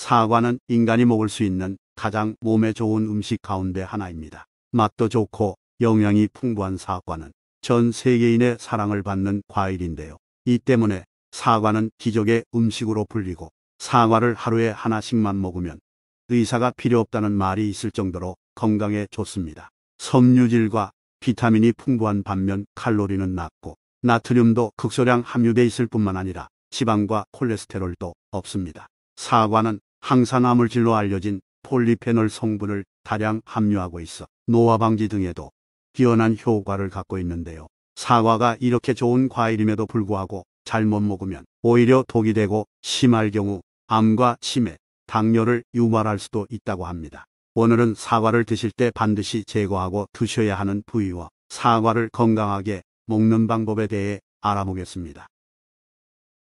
사과는 인간이 먹을 수 있는 가장 몸에 좋은 음식 가운데 하나입니다. 맛도 좋고 영양이 풍부한 사과는 전 세계인의 사랑을 받는 과일인데요. 이 때문에 사과는 기적의 음식으로 불리고 사과를 하루에 하나씩만 먹으면 의사가 필요 없다는 말이 있을 정도로 건강에 좋습니다. 섬유질과 비타민이 풍부한 반면 칼로리는 낮고 나트륨도 극소량 함유돼 있을 뿐만 아니라 지방과 콜레스테롤도 없습니다. 사과는 항산화물질로 알려진 폴리페놀 성분을 다량 함유하고 있어 노화 방지 등에도 뛰어난 효과를 갖고 있는데요. 사과가 이렇게 좋은 과일임에도 불구하고 잘못 먹으면 오히려 독이 되고 심할 경우 암과 치매, 당뇨를 유발할 수도 있다고 합니다. 오늘은 사과를 드실 때 반드시 제거하고 드셔야 하는 부위와 사과를 건강하게 먹는 방법에 대해 알아보겠습니다.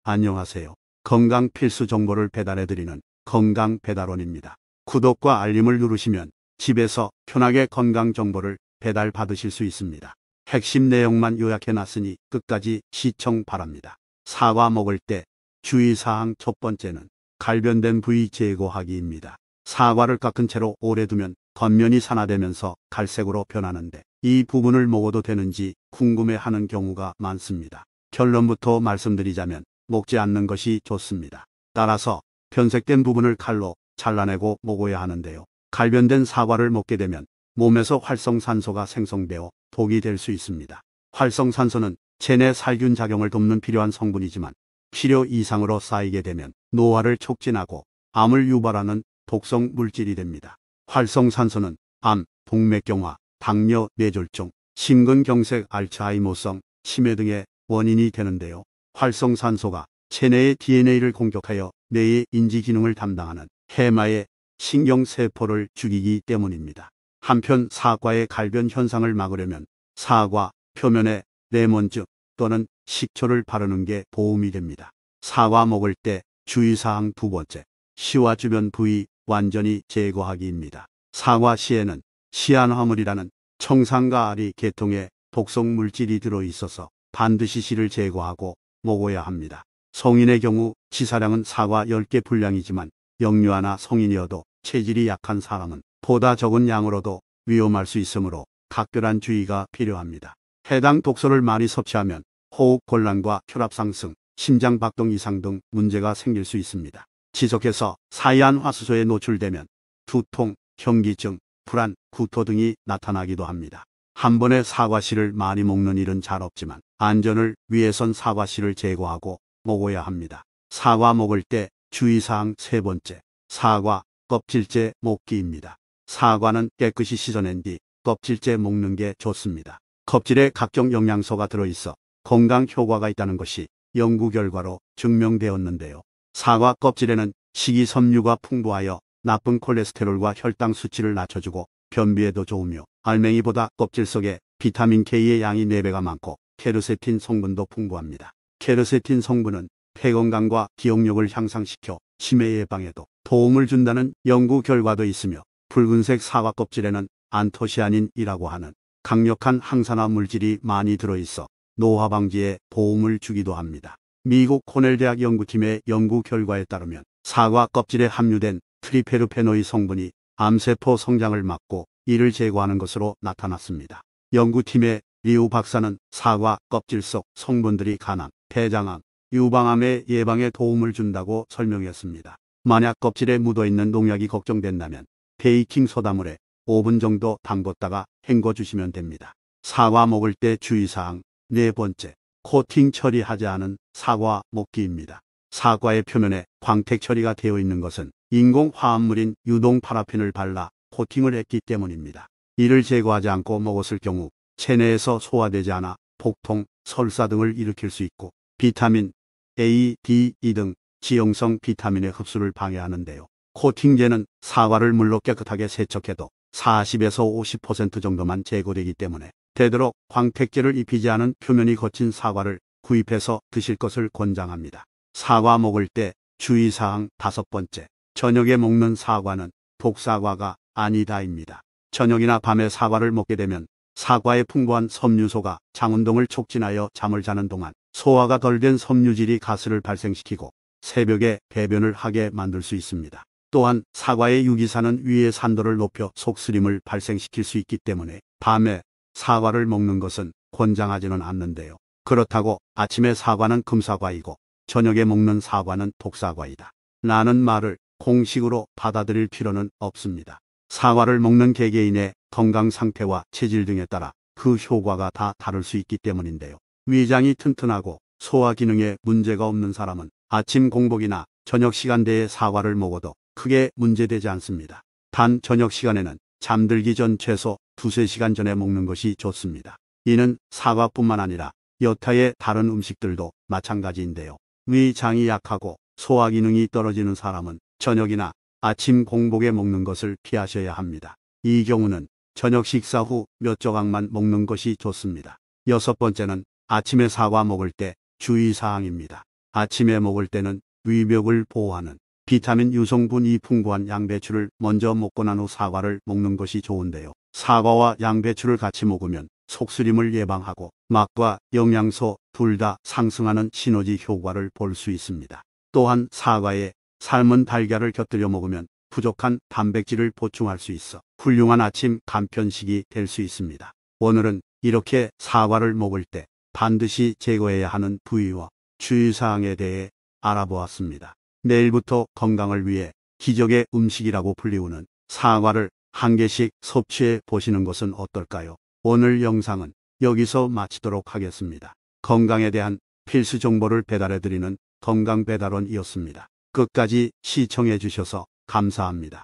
안녕하세요. 건강 필수 정보를 배달해드리는 건강배달원입니다. 구독과 알림을 누르시면 집에서 편하게 건강 정보를 배달 받으실 수 있습니다. 핵심 내용만 요약해놨으니 끝까지 시청 바랍니다. 사과 먹을 때 주의사항 첫 번째는 갈변된 부위 제거하기입니다. 사과를 깎은 채로 오래 두면 겉면이 산화되면서 갈색으로 변하는데 이 부분을 먹어도 되는지 궁금해하는 경우가 많습니다. 결론부터 말씀드리자면 먹지 않는 것이 좋습니다. 따라서 변색된 부분을 칼로 잘라내고 먹어야 하는데요. 갈변된 사과를 먹게 되면 몸에서 활성산소가 생성되어 독이 될 수 있습니다. 활성산소는 체내 살균 작용을 돕는 필요한 성분이지만 필요 이상으로 쌓이게 되면 노화를 촉진하고 암을 유발하는 독성 물질이 됩니다. 활성산소는 암, 동맥경화, 당뇨, 뇌졸중, 심근경색, 알츠하이머성, 치매 등의 원인이 되는데요. 활성산소가 체내의 DNA를 공격하여 뇌의 인지 기능을 담당하는 해마의 신경세포를 죽이기 때문입니다. 한편 사과의 갈변 현상을 막으려면 사과 표면에 레몬즙 또는 식초를 바르는 게 도움이 됩니다. 사과 먹을 때 주의사항 두 번째, 씨와 주변 부위 완전히 제거하기입니다. 사과 씨에는 시안화물이라는 청산가리 계통의 독성 물질이 들어있어서 반드시 씨를 제거하고 먹어야 합니다. 성인의 경우 지사량은 사과 10개 분량이지만 영유아나 성인이어도 체질이 약한 사람은 보다 적은 양으로도 위험할 수 있으므로 각별한 주의가 필요합니다. 해당 독소를 많이 섭취하면 호흡 곤란과 혈압 상승, 심장 박동 이상 등 문제가 생길 수 있습니다. 지속해서 사이안화수소에 노출되면 두통, 현기증, 불안, 구토 등이 나타나기도 합니다. 한 번에 사과씨를 많이 먹는 일은 잘 없지만 안전을 위해선 사과씨를 제거하고 먹어야 합니다. 사과 먹을 때 주의사항 세 번째, 사과 껍질째 먹기입니다. 사과는 깨끗이 씻어낸 뒤 껍질째 먹는 게 좋습니다. 껍질에 각종 영양소가 들어있어 건강 효과가 있다는 것이 연구 결과로 증명되었는데요. 사과 껍질에는 식이섬유가 풍부하여 나쁜 콜레스테롤과 혈당 수치를 낮춰주고 변비에도 좋으며 알맹이보다 껍질 속에 비타민 K의 양이 4배가 많고 케르세틴 성분도 풍부합니다. 케르세틴 성분은 폐 건강과 기억력을 향상시켜 치매 예방에도 도움을 준다는 연구 결과도 있으며 붉은색 사과 껍질에는 안토시아닌이라고 하는 강력한 항산화 물질이 많이 들어있어 노화 방지에 도움을 주기도 합니다. 미국 코넬 대학 연구팀의 연구 결과에 따르면 사과 껍질에 함유된 트리페르페노이 성분이 암세포 성장을 막고 이를 제거하는 것으로 나타났습니다. 연구팀의 리우 박사는 사과 껍질 속 성분들이 간암, 대장암, 유방암의 예방에 도움을 준다고 설명했습니다. 만약 껍질에 묻어있는 농약이 걱정된다면 베이킹 소다물에 5분 정도 담궜다가 헹궈주시면 됩니다. 사과 먹을 때 주의사항 네 번째, 코팅 처리하지 않은 사과 먹기입니다. 사과의 표면에 광택 처리가 되어 있는 것은 인공 화합물인 유동 파라핀을 발라 코팅을 했기 때문입니다. 이를 제거하지 않고 먹었을 경우 체내에서 소화되지 않아 복통, 설사 등을 일으킬 수 있고 비타민 A, D, E 등 지용성 비타민의 흡수를 방해하는데요. 코팅제는 사과를 물로 깨끗하게 세척해도 40에서 50% 정도만 제거되기 때문에 되도록 광택제를 입히지 않은 표면이 거친 사과를 구입해서 드실 것을 권장합니다. 사과 먹을 때 주의사항 다섯 번째, 저녁에 먹는 사과는 독사과가 아니다입니다. 저녁이나 밤에 사과를 먹게 되면 사과의 풍부한 섬유소가 장운동을 촉진하여 잠을 자는 동안 소화가 덜 된 섬유질이 가스를 발생시키고 새벽에 배변을 하게 만들 수 있습니다. 또한 사과의 유기산은 위의 산도를 높여 속쓰림을 발생시킬 수 있기 때문에 밤에 사과를 먹는 것은 권장하지는 않는데요. 그렇다고 아침에 사과는 금사과이고 저녁에 먹는 사과는 독사과이다 라는 말을 공식으로 받아들일 필요는 없습니다. 사과를 먹는 개개인의 건강 상태와 체질 등에 따라 그 효과가 다 다를 수 있기 때문인데요. 위장이 튼튼하고 소화 기능에 문제가 없는 사람은 아침 공복이나 저녁 시간대에 사과를 먹어도 크게 문제되지 않습니다. 단 저녁 시간에는 잠들기 전 최소 2~3시간 전에 먹는 것이 좋습니다. 이는 사과뿐만 아니라 여타의 다른 음식들도 마찬가지인데요. 위장이 약하고 소화 기능이 떨어지는 사람은 저녁이나 아침 공복에 먹는 것을 피하셔야 합니다. 이 경우는 저녁 식사 후 몇 조각만 먹는 것이 좋습니다. 6번째는 아침에 사과 먹을 때 주의사항입니다. 아침에 먹을 때는 위벽을 보호하는 비타민 유성분이 풍부한 양배추를 먼저 먹고 난 후 사과를 먹는 것이 좋은데요. 사과와 양배추를 같이 먹으면 속쓰림을 예방하고 맛과 영양소 둘 다 상승하는 시너지 효과를 볼 수 있습니다. 또한 사과에 삶은 달걀을 곁들여 먹으면 부족한 단백질을 보충할 수 있어 훌륭한 아침 간편식이 될 수 있습니다. 오늘은 이렇게 사과를 먹을 때 반드시 제거해야 하는 부위와 주의사항에 대해 알아보았습니다. 내일부터 건강을 위해 기적의 음식이라고 불리우는 사과를 한 개씩 섭취해 보시는 것은 어떨까요? 오늘 영상은 여기서 마치도록 하겠습니다. 건강에 대한 필수 정보를 배달해드리는 건강배달원이었습니다. 끝까지 시청해 주셔서 감사합니다.